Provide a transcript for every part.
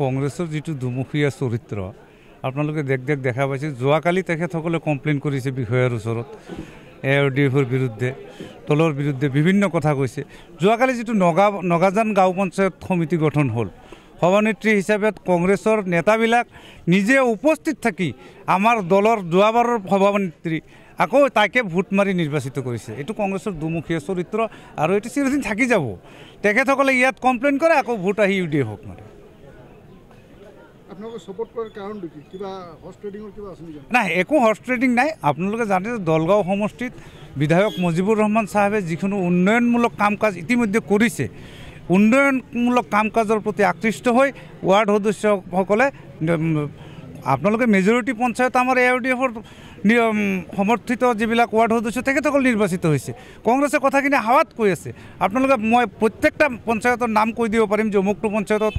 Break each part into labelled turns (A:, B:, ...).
A: কংগ্ৰেছৰ যিটো দুমুখীয়া চৰিত্ৰ আপোনালোকে দেখা পাইছে। যোৱাকালি তেখেতসকলে কমপ্লেইন কৰিছে বিষয়াৰ ওচৰত ARDFৰ বিৰুদ্ধে, দলৰ বিৰুদ্ধে বিভিন্ন কথা কৈছে। যোৱাকালি যিটো নগাজান গাঁও পঞ্চায়ত সমিতি গঠন হ'ল, সভানেত্ৰী হিচাপে কংগ্ৰেছৰ নেতাবিলাক নিজে উপস্থিত থাকি আমাৰ দলৰ যোৱাবাৰৰ সভানেত্ৰী আকৌ তাকে ভোট মাৰি নিৰ্বাচিত কৰিছে। এইটো কংগ্ৰেছৰ দুমুখীয়া চৰিত্ৰ আৰু এইটো চিৰদিন থাকি যাব। তেখেতসকলে ইয়াত কমপ্লেইন কৰে, আকৌ ভোট আহি UDFক মাৰে। নাই, একো হৰ্চ ট্ৰেডিং নাই। আপোনালোকে জানে যে দলগাঁও সমষ্টিত বিধায়ক মুজিবুৰ ৰহমান চাহাবে যিকোনো উন্নয়নমূলক কাম কাজ ইতিমধ্যে কৰিছে। উন্নয়নমূলক কাম কাজৰ প্ৰতি আকৃষ্ট হৈ ৱাৰ্ড সদস্যসকলে আপোনালোকে মেজৰিটি পঞ্চায়ত আমাৰ ARDFৰ সমৰ্থিত যিবিলাক ৱাৰ্ড সদস্য তেখেতসকল নিৰ্বাচিত হৈছে। কংগ্ৰেছে কথাখিনি হাৱাত কৈ আছে। আপোনালোকে মই প্ৰত্যেকটা পঞ্চায়তৰ নাম কৈ দিব পাৰিম যে অমুকটো পঞ্চায়তত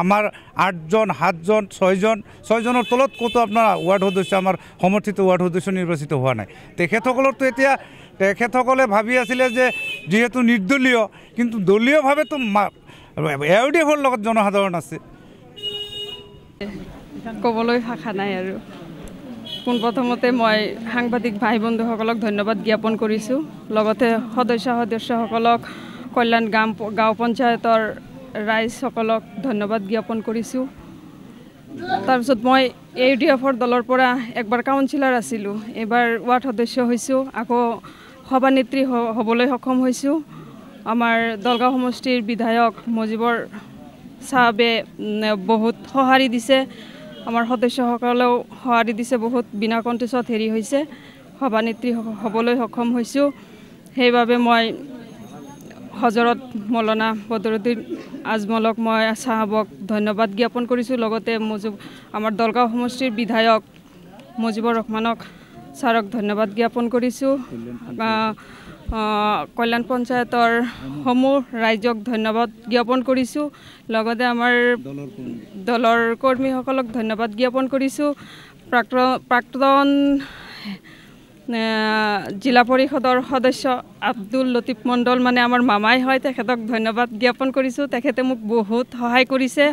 A: আমাৰ 8জন 7জন 6জনৰ তলত ক'তো আপোনাৰ ৱাৰ্ড সদস্য আমাৰ সমৰ্থিত ৱাৰ্ড সদস্য নিৰ্বাচিত হোৱা নাই। তেখেতসকলৰতো এতিয়া তেখেতসকলে ভাবি আছিলে যে যিহেতু নিৰ্দলীয়, কিন্তু দলীয়ভাৱেতো ARDFৰ লগত জনসাধাৰণ আছে।
B: ক'বলৈ ভাষা নাই আৰু। পোনপ্ৰথমতে মই সাংবাদিক ভাই বন্ধুসকলক ধন্যবাদ জ্ঞাপন কৰিছোঁ। লগতে সদস্যসকলক, কল্যাণ গাঁও পঞ্চায়তৰ ৰাইজসকলক ধন্যবাদ জ্ঞাপন কৰিছোঁ। তাৰপিছত মই ARDFৰ দলৰ পৰা একবাৰ কাউন্সিলৰ আছিলোঁ, এইবাৰ ৱাৰ্ড সদস্য হৈছোঁ, আকৌ সভানেত্ৰী হ'বলৈ সক্ষম হৈছোঁ। আমাৰ দলগাঁও সমষ্টিৰ বিধায়ক মুজিবৰ চাহাবে বহুত সঁহাৰি দিছে, আমাৰ সদস্যসকলেও সঁহাৰি দিছে, বহুত বিনা কণ্টেষ্টত হৈছে, সভানেত্ৰী হ'বলৈ সক্ষম হৈছোঁ। সেইবাবে মই হজৰত মৌলানা বদৰুদ্দিন আজমলক মই চাহাবক ধন্যবাদ জ্ঞাপন কৰিছোঁ। লগতে আমাৰ দলগাঁও সমষ্টিৰ বিধায়ক মুজিবুৰ ৰহমানক ছাৰক ধন্যবাদ জ্ঞাপন কৰিছোঁ। কল্যাণ পঞ্চায়তৰ সমূহ ৰাইজক ধন্যবাদ জ্ঞাপন কৰিছোঁ। লগতে আমাৰ দলৰ কৰ্মীসকলক ধন্যবাদ জ্ঞাপন কৰিছোঁ। প্ৰাক্তন জিলা পৰিষদৰ সদস্য আব্দুল লতিফ মণ্ডল, মানে আমাৰ মামাই হয়, তেখেতক ধন্যবাদ জ্ঞাপন কৰিছোঁ। তেখেতে মোক বহুত সহায় কৰিছে।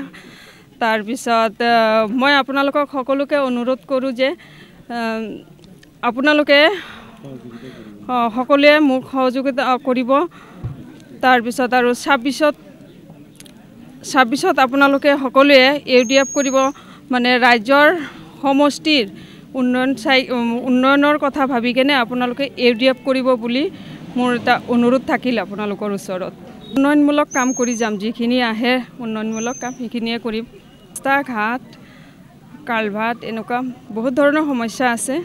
B: তাৰপিছত মই আপোনালোকক সকলোকে অনুৰোধ কৰোঁ যে আপোনালোকে সকলোৱে মোক সহযোগিতা কৰিব। তাৰপিছত আৰু 26ত আপোনালোকে সকলোৱে ARDF কৰিব, মানে ৰাজ্যৰ সমষ্টিৰ উন্নয়নৰ কথা ভাবি কেনে আপোনালোকে ARDF কৰিব বুলি মোৰ এটা অনুৰোধ থাকিল আপোনালোকৰ ওচৰত। উন্নয়নমূলক কাম কৰি যাম, যিখিনি আহে উন্নয়নমূলক কাম সেইখিনিয়ে কৰিম। ৰাস্তা ঘাট, কালভাৰ্ট, এনেকুৱা বহুত ধৰণৰ সমস্যা আছে।